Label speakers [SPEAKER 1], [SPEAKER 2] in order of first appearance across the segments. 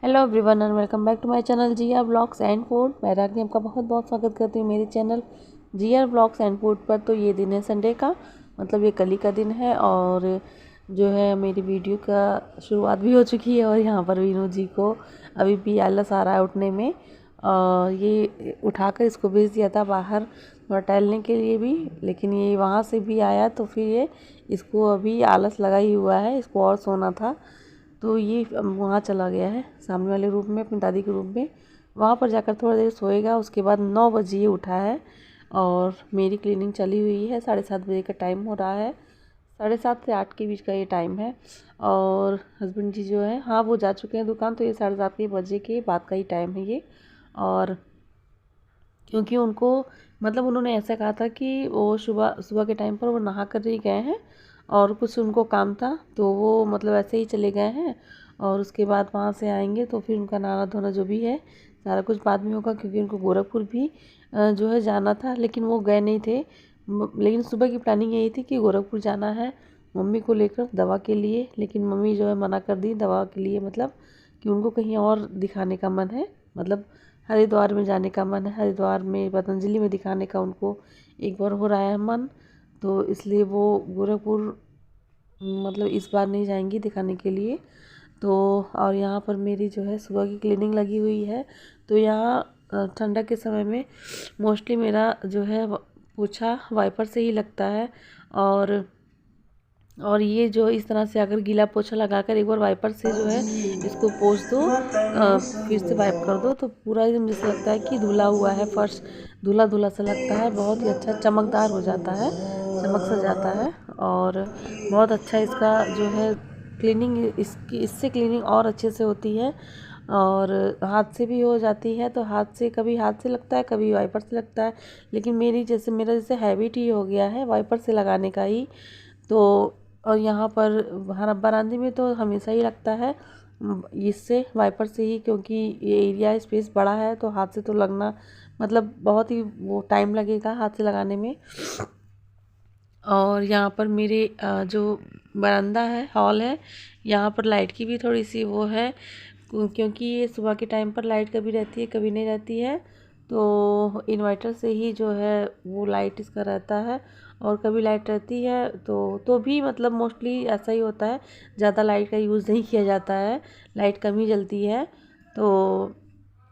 [SPEAKER 1] Hello everyone and welcome back to my channel GR blogs and food. मैं रागनी आपका बहुत बहुत स्वागत करती हूँ मेरे channel GR blogs and food पर। तो ये दिन है संडे का, मतलब ये कल ही का दिन है और जो है मेरी वीडियो का शुरुआत भी हो चुकी है। और यहाँ पर वीनू जी को अभी भी आलस आ रहा है उठने में। ये उठाकर इसको भेज दिया था बाहर थोड़ा टहलने के लिए भी, लेकिन ये वहाँ से भी आया तो फिर ये इसको अभी आलस लगा ही हुआ है, इसको और सोना था। तो ये वहाँ चला गया है सामने वाले रूम में, अपनी दादी के रूम में। वहाँ पर जाकर थोड़ा देर सोएगा। उसके बाद 9 बजे ये उठा है और मेरी क्लीनिंग चली हुई है। 7:30 बजे का टाइम हो रहा है, 7:30 से 8 के बीच का ये टाइम है। और हस्बैंड जी जो है, हाँ वो जा चुके हैं दुकान, तो ये 7:30 बजे के बाद का ही टाइम है ये। और क्योंकि उनको मतलब उन्होंने ऐसा कहा था कि वो सुबह सुबह के टाइम पर वो नहा कर ही गए हैं और कुछ उनको काम था, तो वो मतलब ऐसे ही चले गए हैं। और उसके बाद वहाँ से आएंगे तो फिर उनका नहाना धोना जो भी है सारा कुछ बाद में होगा, क्योंकि उनको गोरखपुर भी जो है जाना था, लेकिन वो गए नहीं थे। लेकिन सुबह की प्लानिंग यही थी कि गोरखपुर जाना है मम्मी को लेकर दवा के लिए, लेकिन मम्मी जो है मना कर दी दवा के लिए, मतलब कि उनको कहीं और दिखाने का मन है, मतलब हरिद्वार में जाने का मन है, हरिद्वार में पतंजलि में दिखाने का उनको एक बार हो रहा है मन। तो इसलिए वो गोरखपुर मतलब इस बार नहीं जाएंगी दिखाने के लिए। तो और यहाँ पर मेरी जो है सुबह की क्लीनिंग लगी हुई है। तो यहाँ ठंडा के समय में मोस्टली मेरा जो है पोछा वाइपर से ही लगता है। और ये जो इस तरह से अगर गीला पोछा लगाकर एक बार वाइपर से जो है इसको पोंछ दो, फिर से वाइप कर दो, तो पूरा एकदम जैसे लगता है कि धुला हुआ है फर्श, धुला धुला सा लगता है। बहुत ही अच्छा चमकदार हो जाता है, चमक सा जाता है। और बहुत अच्छा इसका जो है क्लीनिंग, इससे क्लीनिंग और अच्छे से होती है। और हाथ से भी हो जाती है, तो हाथ से कभी हाथ से लगता है कभी वाइपर से लगता है, लेकिन मेरा जैसे हैबिट ही हो गया है वाइपर से लगाने का ही। तो और यहाँ पर बरामदे में तो हमेशा ही लगता है इससे वाइपर से ही, क्योंकि ये एरिया स्पेस बड़ा है, तो हाथ से तो लगना मतलब बहुत ही वो टाइम लगेगा हाथ से लगाने में। और यहाँ पर मेरे जो बरामदा है, हॉल है, यहाँ पर लाइट की भी थोड़ी सी वो है, क्योंकि ये सुबह के टाइम पर लाइट कभी रहती है कभी नहीं रहती है। तो इन्वर्टर से ही जो है वो लाइट इसका रहता है। और कभी लाइट रहती है तो भी मतलब मोस्टली ऐसा ही होता है, ज़्यादा लाइट का यूज़ नहीं किया जाता है, लाइट कम ही जलती है। तो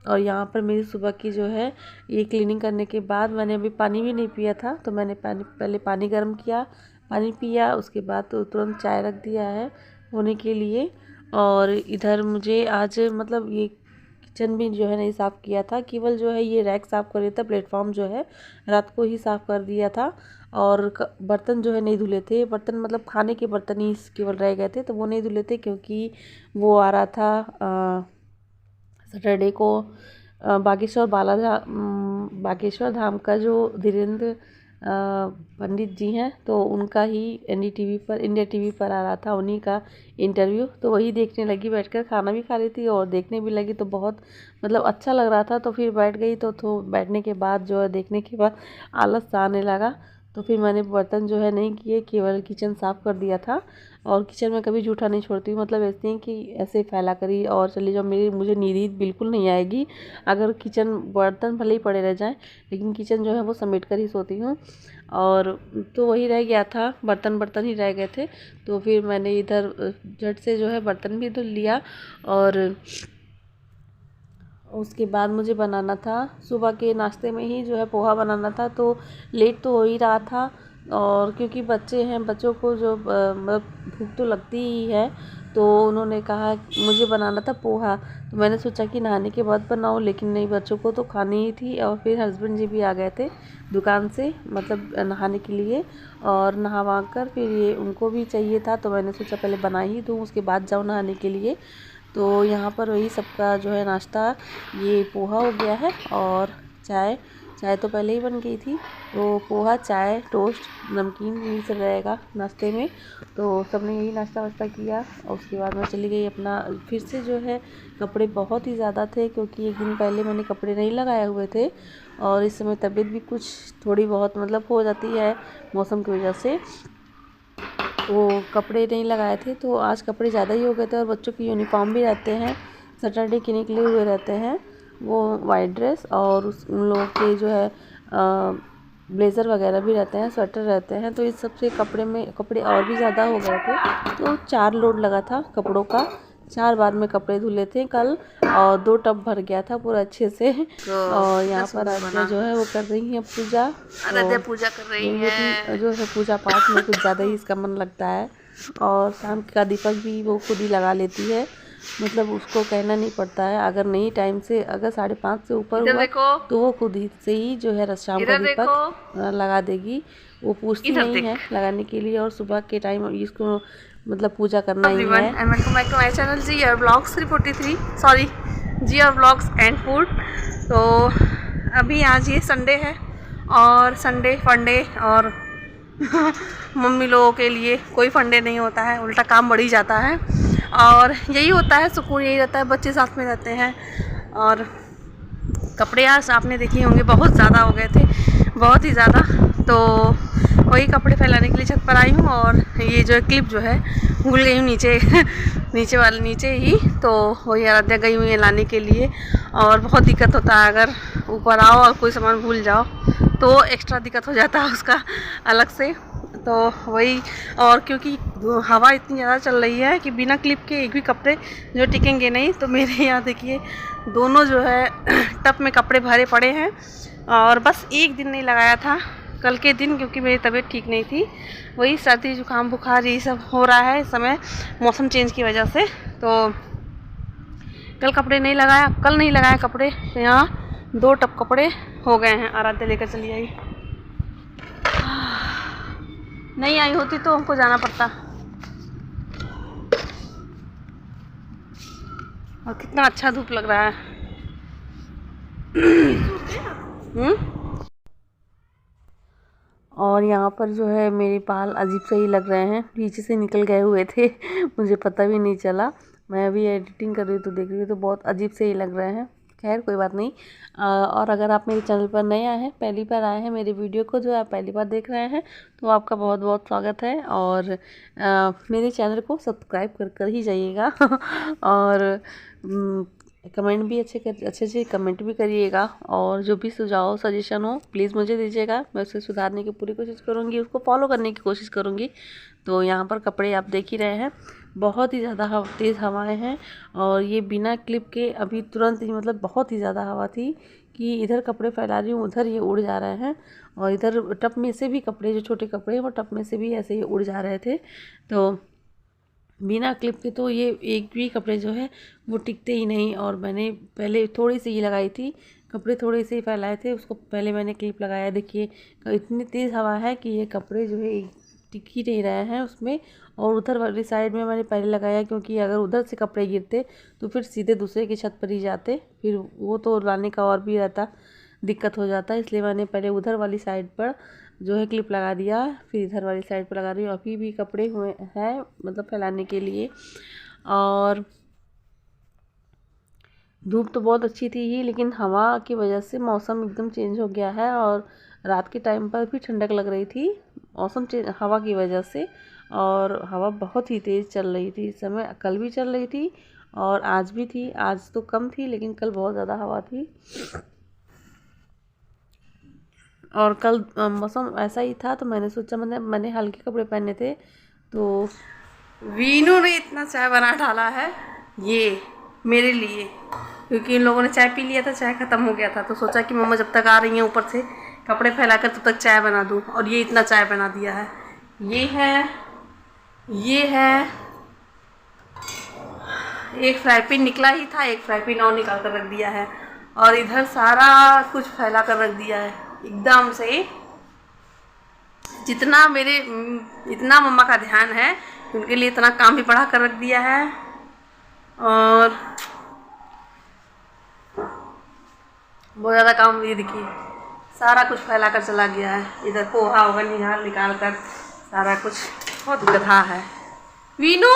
[SPEAKER 1] और यहाँ पर मेरी सुबह की जो है ये क्लीनिंग करने के बाद मैंने अभी पानी भी नहीं पिया था, तो मैंने पहले पानी गर्म किया, पानी पिया, उसके बाद तो तुरंत चाय रख दिया है होने के लिए। और इधर मुझे आज मतलब ये किचन भी जो है नहीं साफ़ किया था, केवल जो है ये रैक साफ़ कर दिया था, प्लेटफॉर्म जो है रात को ही साफ़ कर दिया था। और बर्तन जो है नहीं धुले थे, बर्तन मतलब खाने के बर्तन ही केवल रह गए थे, तो वो नहीं धुले थे क्योंकि वो आ रहा था सैटरडे को बागेश्वर धाम का जो धीरेन्द्र पंडित जी हैं, तो उनका ही इंडिया टीवी पर आ रहा था, उन्हीं का इंटरव्यू। तो वही देखने लगी बैठकर, खाना भी खा रही थी और देखने भी लगी, तो बहुत मतलब अच्छा लग रहा था। तो फिर बैठ गई, तो बैठने के बाद जो है देखने के बाद आलस सा आने लगा, तो फिर मैंने बर्तन जो है नहीं किए, केवल किचन साफ़ कर दिया था। और किचन में कभी जूठा नहीं छोड़ती हूँ, मतलब ऐसे ही कि ऐसे फैला करी और चली जाओ, मुझे नींद बिल्कुल नहीं आएगी अगर किचन बर्तन भले ही पड़े रह जाएं, लेकिन किचन जो है वो समेट कर ही सोती हूँ। और तो वही रह गया था, बर्तन ही रह गए थे, तो फिर मैंने इधर झट से जो है बर्तन भी धुल लिया। और उसके बाद मुझे बनाना था सुबह के नाश्ते में ही जो है पोहा बनाना था, तो लेट तो हो ही रहा था। और क्योंकि बच्चे हैं, बच्चों को जो मतलब भूख तो लगती ही है, तो उन्होंने कहा मुझे बनाना था पोहा, तो मैंने सोचा कि नहाने के बाद बनाऊँ, लेकिन नहीं, बच्चों को तो खानी ही थी। और फिर हस्बैंड जी भी आ गए थे दुकान से, मतलब नहाने के लिए, और नहा कर फिर ये उनको भी चाहिए था, तो मैंने सोचा पहले बना ही दूँ उसके बाद जाऊँ नहाने के लिए। तो यहाँ पर वही सबका जो है नाश्ता ये पोहा हो गया है। और चाय तो पहले ही बन गई थी, तो पोहा, चाय, टोस्ट, नमकीन यही सब रहेगा नाश्ते में। तो सबने यही नाश्ता वाश्ता किया और उसके बाद मैं चली गई अपना, फिर से जो है कपड़े बहुत ही ज़्यादा थे, क्योंकि एक दिन पहले मैंने कपड़े नहीं लगाए हुए थे। और इस समय तबीयत भी कुछ थोड़ी बहुत मतलब हो जाती है मौसम की वजह से, तो कपड़े नहीं लगाए थे, तो आज कपड़े ज़्यादा ही हो गए थे। और बच्चों की यूनिफॉर्म भी रहते हैं सैटरडे के निकले हुए रहते हैं, वो वाइट ड्रेस और उन लोगों के जो है ब्लेज़र वगैरह भी रहते हैं, स्वेटर रहते हैं। तो इस सब से कपड़े और भी ज़्यादा हो गए थे, तो 4 लोड लगा था कपड़ों का। 4 बार में कपड़े धुले थे कल, और 2 टब भर गया था पूरा अच्छे से। और यहाँ पर आराध्या जो है वो कर रही है पूजा।
[SPEAKER 2] आराध्या पूजा कर रही है,
[SPEAKER 1] जो है पूजा पाठ में कुछ ज़्यादा ही इसका मन लगता है। और शाम का दीपक भी वो खुद ही लगा लेती है, मतलब उसको कहना नहीं पड़ता है। अगर नहीं टाइम से, अगर 5:30 से ऊपर हुआ तो वो खुद ही से ही जो है शाम का दीपक लगा देगी। वो पूछती नहीं है लगाने के लिए। और सुबह के टाइम इसको मतलब पूजा करना ही है।
[SPEAKER 2] And welcome back to my channel GR blogs 343, sorry GR blogs and food. तो अभी आज ये संडे है, और संडे फंडे और मम्मी लोगों के लिए कोई फंडे नहीं होता है, उल्टा काम बढ़ ही जाता है। और यही होता है, सुकून यही रहता है, बच्चे साथ में रहते हैं। और कपड़े आज आपने देखे होंगे बहुत ज़्यादा हो गए थे, बहुत ही ज़्यादा। तो वही कपड़े फैलाने के लिए छत पर आई हूँ। और ये जो है क्लिप जो है भूल गई हूँ नीचे नीचे ही। तो वही आराध्या गई हुई है लाने के लिए। और बहुत दिक्कत होता है, अगर ऊपर आओ और कोई सामान भूल जाओ तो एक्स्ट्रा दिक्कत हो जाता है उसका अलग से। तो वही, और क्योंकि हवा इतनी ज़्यादा चल रही है कि बिना क्लिप के एक भी कपड़े जो टिकेंगे नहीं। तो मेरे यहाँ देखिए दोनों जो है टब में कपड़े भरे पड़े हैं। और बस एक दिन नहीं लगाया था, कल के दिन, क्योंकि मेरी तबीयत ठीक नहीं थी। वही सर्दी जुकाम बुखार यही सब हो रहा है इस समय मौसम चेंज की वजह से। तो कल कपड़े नहीं लगाया, कल नहीं लगाया कपड़े। तो यहाँ 2 टब कपड़े हो गए हैं। आराध्या लेकर चली आई, नहीं आई होती तो हमको जाना पड़ता। और कितना अच्छा धूप लग रहा है।
[SPEAKER 1] और यहाँ पर जो है मेरे बाल अजीब से ही लग रहे हैं, पीछे से निकल गए हुए थे मुझे पता भी नहीं चला। मैं अभी एडिटिंग कर रही हूँ तो देख रही हूँ तो बहुत अजीब से ही लग रहे हैं। खैर कोई बात नहीं। और अगर आप मेरे चैनल पर नए आए हैं, पहली बार आए हैं मेरे वीडियो को जो आप पहली बार देख रहे हैं, तो आपका बहुत बहुत स्वागत है। और मेरे चैनल को सब्सक्राइब कर ही जाइएगा और कमेंट भी अच्छे कमेंट भी करिएगा। और जो भी सुझाव सजेशन हो प्लीज़ मुझे दीजिएगा, मैं उसे सुधारने की पूरी कोशिश करूँगी, उसको फॉलो करने की कोशिश करूँगी। तो यहाँ पर कपड़े आप देख ही रहे हैं, बहुत ही ज़्यादा तेज़ हवाएं हैं। और ये बिना क्लिप के अभी तुरंत ही, मतलब बहुत ही ज़्यादा हवा थी कि इधर कपड़े फैला रही हूँ उधर ये उड़ जा रहे हैं। और इधर टब में से भी कपड़े, जो छोटे कपड़े हैं वो टब में से भी ऐसे ही उड़ जा रहे थे। तो बिना क्लिप के तो ये एक भी कपड़े जो है वो टिकते ही नहीं। और मैंने पहले थोड़ी सी ही लगाई थी, कपड़े थोड़े से ही फैलाए थे, उसको पहले मैंने क्लिप लगाया। देखिए इतनी तेज़ हवा है कि ये कपड़े जो है टिक ही नहीं रहे हैं उसमें। और उधर वाली साइड में मैंने पहले लगाया, क्योंकि अगर उधर से कपड़े गिरते तो फिर सीधे दूसरे की छत पर ही जाते, फिर वो तो लाने का और भी रहता, दिक्कत हो जाता। इसलिए मैंने पहले उधर वाली साइड पर जो है क्लिप लगा दिया, फिर इधर वाली साइड पर लगा रही हूँ। अभी भी कपड़े हुए हैं मतलब फैलाने के लिए। और धूप तो बहुत अच्छी थी ही, लेकिन हवा की वजह से मौसम एकदम चेंज हो गया है। और रात के टाइम पर भी ठंडक लग रही थी मौसम हवा की वजह से। और हवा बहुत ही तेज़ चल रही थी इस समय, कल भी चल रही थी और आज भी थी। आज तो कम थी लेकिन कल बहुत ज़्यादा हवा थी। और कल मौसम ऐसा ही था, तो मैंने सोचा, मैंने हल्के कपड़े पहने थे। तो
[SPEAKER 2] वीनू ने इतना चाय बना डाला है ये मेरे लिए, क्योंकि इन लोगों ने चाय पी लिया था, चाय ख़त्म हो गया था। तो सोचा कि मम्मा जब तक आ रही हैं ऊपर से कपड़े फैलाकर तब तक चाय बना दूँ। और ये इतना चाय बना दिया है। ये है एक फ्राई पैन निकला ही था, एक फ्राई पैन और निकाल कर रख दिया है। और इधर सारा कुछ फैला कर रख दिया है एकदम से। इतना मम्मा का ध्यान है, उनके लिए इतना काम भी बढ़ा कर रख दिया है। और बहुत ज़्यादा काम, ये देखिए सारा कुछ फैला कर चला गया है। इधर पोहा होगा निकाल कर सारा कुछ, बहुत गधा है वीनू।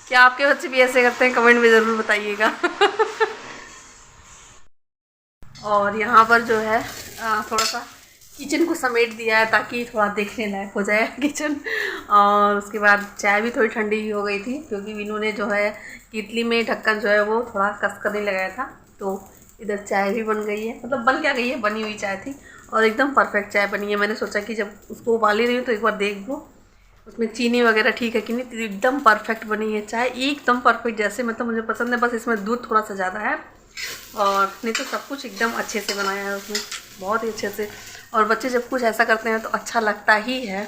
[SPEAKER 2] क्या आपके बच्चे भी ऐसे करते हैं? कमेंट में ज़रूर बताइएगा। और यहाँ पर जो है थोड़ा सा किचन को समेट दिया है ताकि थोड़ा देखने लायक हो जाए किचन। और उसके बाद चाय भी थोड़ी ठंडी ही हो गई थी, क्योंकि विनू ने जो है केतली में ढक्कन जो है वो थोड़ा कस कर नहीं लगाया था। तो इधर चाय भी बन गई है, मतलब बन क्या गई है, बनी हुई चाय थी और एकदम परफेक्ट चाय बनी है। मैंने सोचा कि जब उसको उबाल ही रही हूँ तो एक बार देख लो उसमें चीनी वगैरह ठीक है कि नहीं। तो एकदम परफेक्ट बनी है चाय, एकदम परफेक्ट जैसे मतलब मुझे पसंद है। बस इसमें दूध थोड़ा सा ज़्यादा है और नहीं तो सब कुछ एकदम अच्छे से बनाया है उसमें, बहुत ही अच्छे से। और बच्चे जब कुछ ऐसा करते हैं तो अच्छा लगता ही है।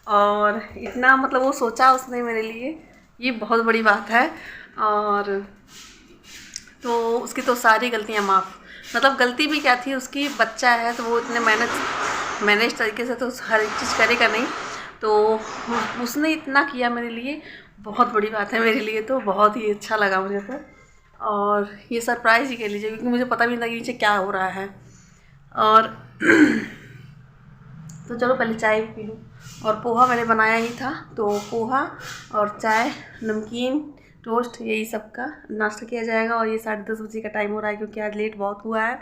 [SPEAKER 2] और इतना मतलब वो सोचा उसने मेरे लिए, ये बहुत बड़ी बात है। और तो उसकी तो सारी गलतियाँ माफ़, मतलब गलती भी क्या थी उसकी, बच्चा है तो वो इतने मैनेज तरीके से तो हर एक चीज़ करेगा नहीं। तो उसने इतना किया मेरे लिए, बहुत बड़ी बात है मेरे लिए, तो बहुत ही अच्छा लगा मुझे तो। और ये सरप्राइज़ ही कह लीजिए, क्योंकि मुझे पता भी नहीं था कि नीचे क्या हो रहा है। और तो चलो पहले चाय भी पी लूँ। और पोहा मैंने बनाया ही था, तो पोहा और चाय, नमकीन, टोस्ट, यही सब का नाश्ता किया जाएगा। और ये 10:30 बजे का टाइम हो रहा है, क्योंकि आज लेट बहुत हुआ है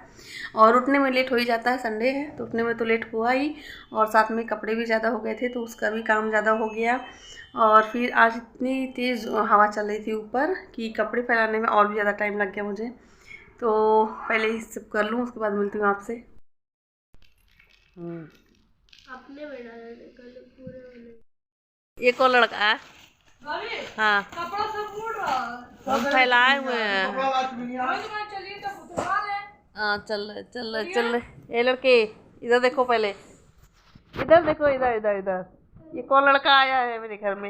[SPEAKER 2] और उठने में लेट हो ही जाता है, संडे है तो उठने में तो लेट हुआ ही। और साथ में कपड़े भी ज़्यादा हो गए थे तो उसका भी काम ज़्यादा हो गया। और फिर आज इतनी तेज़ हवा चल रही थी ऊपर कि कपड़े फैलाने में और भी ज़्यादा टाइम लग गया मुझे। तो पहले ही सब कर लूँ, उसके बाद मिलती हूँ आपसे।
[SPEAKER 1] अपने ये कौन लड़का है? हाँ, कपड़ा सब उड़ रहा है, हम फैलाए हुए हैं। हाँ चल रहे ये लड़के, इधर देखो पहले, इधर देखो, इधर इधर इधर, ये कौन लड़का आया है मेरे घर में?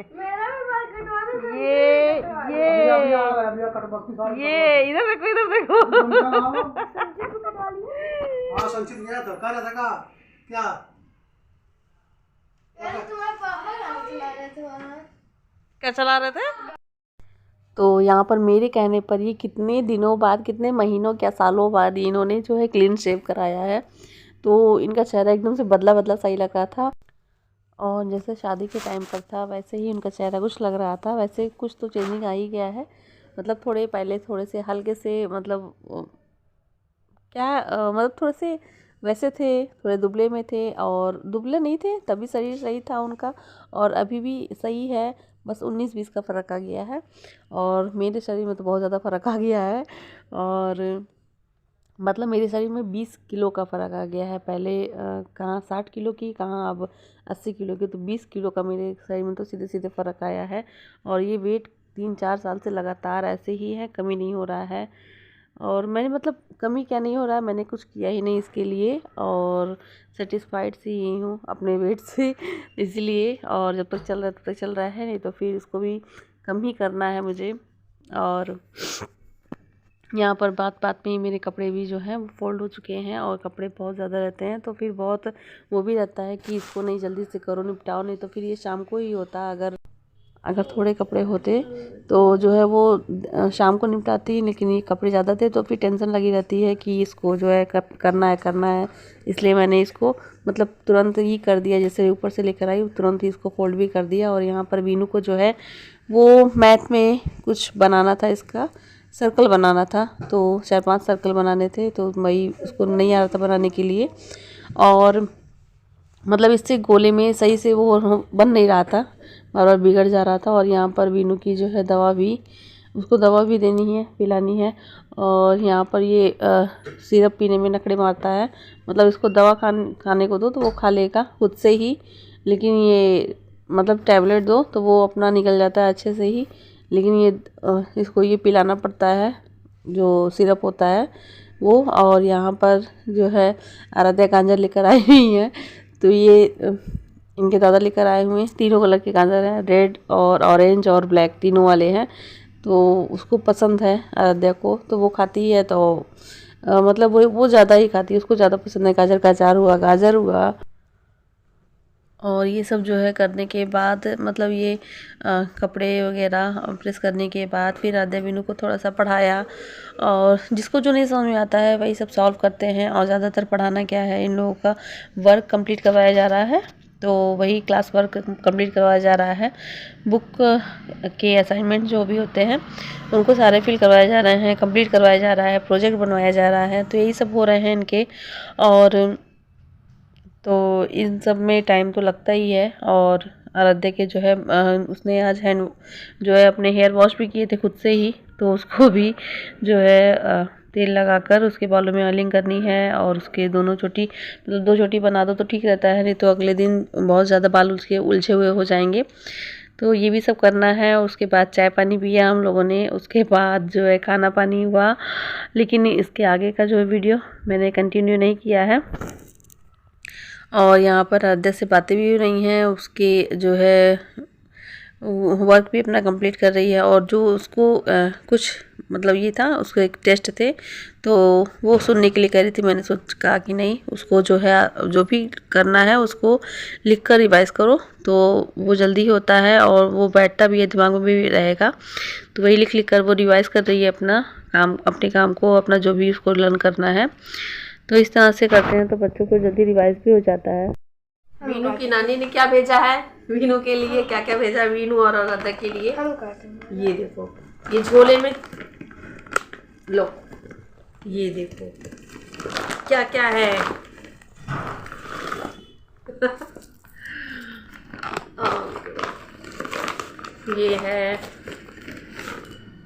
[SPEAKER 1] ये इधर देखो, इधर देखो। क्या क्या चला रहे थे? तो यहाँ पर मेरे कहने पर ये कितने दिनों बाद, कितने महीनों क्या सालों बाद इन्होंने जो है क्लीन शेव कराया है। तो इनका चेहरा एकदम से बदला बदला सही लग रहा था, और जैसे शादी के टाइम पर था वैसे ही उनका चेहरा कुछ लग रहा था। वैसे कुछ तो चेंजिंग आ ही गया है, मतलब थोड़े पहले थोड़े से हल्के से, मतलब मतलब थोड़े से वैसे थे, थोड़े दुबले में थे, और दुबले नहीं थे तभी शरीर सही था उनका, और अभी भी सही है। बस 19-20 का फ़र्क आ गया है, और मेरे शरीर में तो बहुत ज़्यादा फ़र्क आ गया है। और मतलब मेरे शरीर में 20 किलो का फ़र्क आ गया है। पहले कहाँ 60 किलो की, कहाँ अब 80 किलो की, तो 20 किलो का मेरे शरीर में तो सीधे सीधे फ़र्क आया है। और ये वेट 3-4 साल से लगातार ऐसे ही है, कमी नहीं हो रहा है। और मैंने मतलब कमी क्या नहीं हो रहा है, मैंने कुछ किया ही नहीं इसके लिए, और सेटिस्फाइड सी ही हूँ अपने वेट से इसलिए। और जब तक चल रहा है तब तक चल रहा है, नहीं तो फिर इसको भी कम ही करना है मुझे। और यहाँ पर बात बात में ही मेरे कपड़े भी जो हैं वो फोल्ड हो चुके हैं, और कपड़े बहुत ज़्यादा रहते हैं तो फिर बहुत वो भी रहता है कि इसको नहीं जल्दी से करो, निपटाओ, नहीं तो फिर ये शाम को ही होता। अगर थोड़े कपड़े होते तो जो है वो शाम को निपटाती, लेकिन ये कपड़े ज़्यादा थे तो फिर टेंशन लगी रहती है कि इसको जो है करना है। इसलिए मैंने इसको मतलब तुरंत ही कर दिया, जैसे ऊपर से लेकर आई तुरंत ही इसको फोल्ड भी कर दिया। और यहाँ पर बीनू को जो है वो मैथ में कुछ बनाना था, इसका सर्कल बनाना था, तो 4-5 सर्कल बनाने थे, तो वही उसको नहीं आ रहा था बनाने के लिए। और मतलब इससे गोले में सही से वो बन नहीं रहा था, बार बार बिगड़ जा रहा था। और यहाँ पर बीनू की जो है उसको दवा भी देनी है, पिलानी है। और यहाँ पर ये सिरप पीने में नखरे मारता है, मतलब इसको दवा खाने को दो तो वो खा लेगा खुद से ही, लेकिन ये मतलब टैबलेट दो तो वो अपना निकल जाता है अच्छे से ही। लेकिन ये इसको ये पिलाना पड़ता है जो सिरप होता है वो। और यहाँ पर जो है आराध्या गांजर लेकर आई हुई है, तो ये इनके दादा लेकर आए हुए हैं। तीनों कलर के गाजर हैं, रेड और ऑरेंज और ब्लैक, तीनों वाले हैं। तो उसको पसंद है आराध्या को, तो वो खाती है, तो मतलब वो ज़्यादा ही खाती है, उसको ज़्यादा पसंद है। गाजर का अचार हुआ, गाजर हुआ, और ये सब जो है करने के बाद मतलब ये कपड़े वगैरह प्रेस करने के बाद फिर आराध्या बीनू को थोड़ा सा पढ़ाया। और जिसको जो नहीं समझ में आता है वही सब सॉल्व करते हैं। और ज़्यादातर पढ़ाना क्या है, इन लोगों का वर्क कंप्लीट करवाया जा रहा है, तो वही क्लास वर्क कंप्लीट करवाया जा रहा है। बुक के असाइनमेंट जो भी होते हैं उनको सारे फिल करवाए जा रहे हैं, कंप्लीट करवाया जा रहा है, प्रोजेक्ट बनवाया जा रहा है, तो यही सब हो रहे हैं इनके। और तो इन सब में टाइम तो लगता ही है। और आराध्या के जो है उसने आज हैंड जो है अपने हेयर वॉश भी किए थे खुद से ही, तो उसको भी जो है तेल लगाकर उसके बालों में ऑयलिंग करनी है। और उसके दोनों चोटी मतलब 2 चोटी बना दो तो ठीक रहता है, नहीं तो अगले दिन बहुत ज़्यादा बाल उसके उलझे हुए हो जाएंगे। तो ये भी सब करना है। उसके बाद चाय पानी पिया हम लोगों ने, उसके बाद जो है खाना पानी हुआ। लेकिन इसके आगे का जो है वीडियो मैंने कंटिन्यू नहीं किया है। और यहाँ पर आराध्या से बातें भी हो रही हैं, उसके जो है वर्क भी अपना कंप्लीट कर रही है। और जो उसको कुछ मतलब ये था, उसको एक टेस्ट थे तो वो सुनने के लिए कह रही थी। मैंने कहा कि नहीं, उसको जो है जो भी करना है उसको लिख कर रिवाइज़ करो तो वो जल्दी होता है और वो बैठता भी है, दिमाग में भी रहेगा। तो वही लिख कर वो रिवाइज़ कर रही है अपना काम, अपने काम को, अपना जो भी उसको लर्न करना है। तो इस तरह से करते हैं तो बच्चों को जल्दी रिवाइज भी हो जाता है।
[SPEAKER 2] वीनू की नानी ने क्या भेजा है वीनू के लिए, क्या क्या भेजा है वीनू और आराध्या के लिए, ये देखो, ये झोले में लो, ये देखो क्या क्या है। ये है,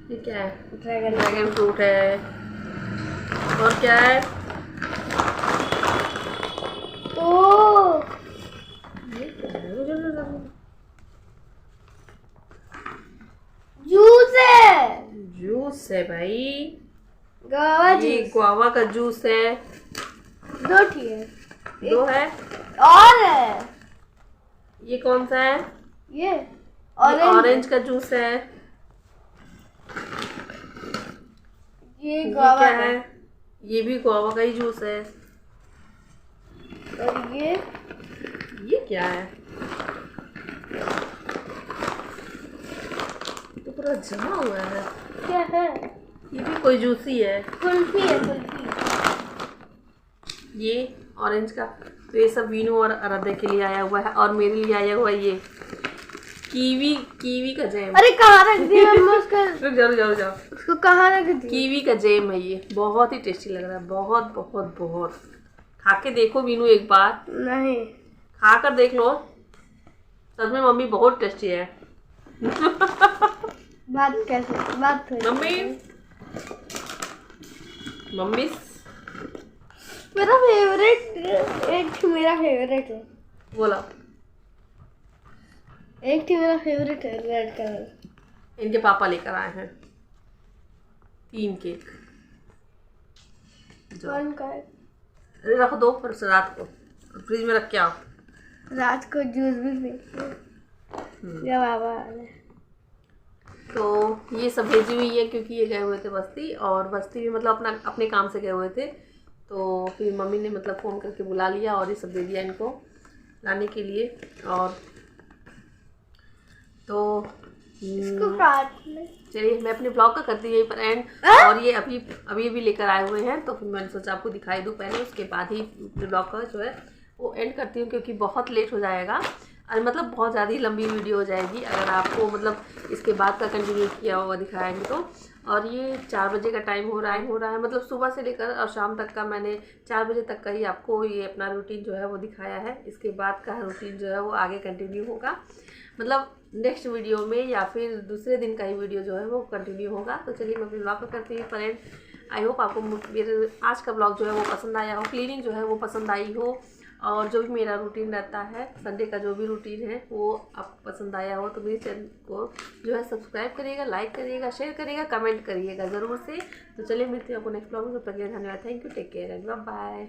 [SPEAKER 2] ये क्या है, ड्रैगन फ्रूट है। और क्या है,
[SPEAKER 3] जूस है,
[SPEAKER 2] जूस है भाई,
[SPEAKER 3] ये
[SPEAKER 2] गुआवा का जूस है।
[SPEAKER 3] 2 है,
[SPEAKER 2] 2 है
[SPEAKER 3] और है,
[SPEAKER 2] ये कौन सा है,
[SPEAKER 3] ये
[SPEAKER 2] ऑरेंज का जूस है।
[SPEAKER 3] ये
[SPEAKER 2] क्या है, ये भी गुआवा का ही जूस है।
[SPEAKER 3] और
[SPEAKER 2] ये क्या है, तो पूरा जमा हुआ है।
[SPEAKER 3] क्या है,
[SPEAKER 2] ये भी कोई जूस ही है।
[SPEAKER 3] कुल्फी है, कुल्फी।
[SPEAKER 2] ये ऑरेंज का, तो ये सब वीनू और आराध्या के लिए आया हुआ है। और मेरे लिए आया हुआ है ये कीवी का जैम।
[SPEAKER 3] अरे कहाँ रख दिया उसका,
[SPEAKER 2] रुक जाओ,
[SPEAKER 3] उसको कहाँ रख दिया?
[SPEAKER 2] कीवी का जैम है ये, बहुत ही टेस्टी लग रहा है, बहुत बहुत बहुत। खा के देखो वीनू एक बार,
[SPEAKER 3] नहीं,
[SPEAKER 2] खा कर देख लो, सच में मम्मी बहुत टेस्टी है।
[SPEAKER 3] बात कैसे, बात
[SPEAKER 2] मम्मी
[SPEAKER 3] मेरा फेवरेट, मेरा फेवरेट है,
[SPEAKER 2] बोला,
[SPEAKER 3] मेरा फेवरेट है रेड कलर।
[SPEAKER 2] इनके पापा लेकर आए हैं 3 केक।
[SPEAKER 3] कौन का है?
[SPEAKER 2] अरे रख दो, फिर से रात को फ्रिज में रख के आओ।
[SPEAKER 3] रात को जूस भी पीते जब बाबा आ रहे।
[SPEAKER 2] तो ये सब भेजी हुई है क्योंकि ये गए हुए थे बस्ती, और बस्ती भी मतलब अपने काम से गए हुए थे। तो फिर मम्मी ने मतलब फ़ोन करके बुला लिया और ये सब दे दिया इनको लाने के लिए। और तो
[SPEAKER 3] इसको काट ले।
[SPEAKER 2] चलिए मैं अपने ब्लॉग का करती हूँ यहीं पर एंड। और ये अभी लेकर आए हुए हैं, तो फिर मैंने सोचा आपको दिखाई दूँ पहले, उसके बाद ही ब्लॉग का जो है वो एंड करती हूँ, क्योंकि बहुत लेट हो जाएगा और मतलब बहुत ज़्यादा ही लंबी वीडियो हो जाएगी अगर आपको मतलब इसके बाद का कंटिन्यू किया हुआ दिखाएंगे तो। और ये 4 बजे का टाइम हो रहा है मतलब सुबह से लेकर और शाम तक का मैंने 4 बजे तक का ही आपको ये अपना रूटीन जो है वो दिखाया है। इसके बाद का रूटीन जो है वो आगे कंटिन्यू होगा, मतलब नेक्स्ट वीडियो में या फिर दूसरे दिन का ही वीडियो जो है वो कंटिन्यू होगा। तो चलिए मैं अपने ब्लॉग को करती हूँ फ्रेंड। आई होप आपको मेरे आज का ब्लॉग जो है वो पसंद आया हो, क्लीनिंग जो है वो पसंद आई हो, और जो भी मेरा रूटीन रहता है संडे का जो भी रूटीन है वो आपको पसंद आया हो। तो मेरे चैनल को जो है सब्सक्राइब करिएगा, लाइक करिएगा, शेयर करिएगा, कमेंट करिएगा ज़रूर से। तो चलिए मिलते हैं आपको नेक्स्ट ब्लॉग में। तब तक के लिए धन्यवाद, thank you, take care and bye bye.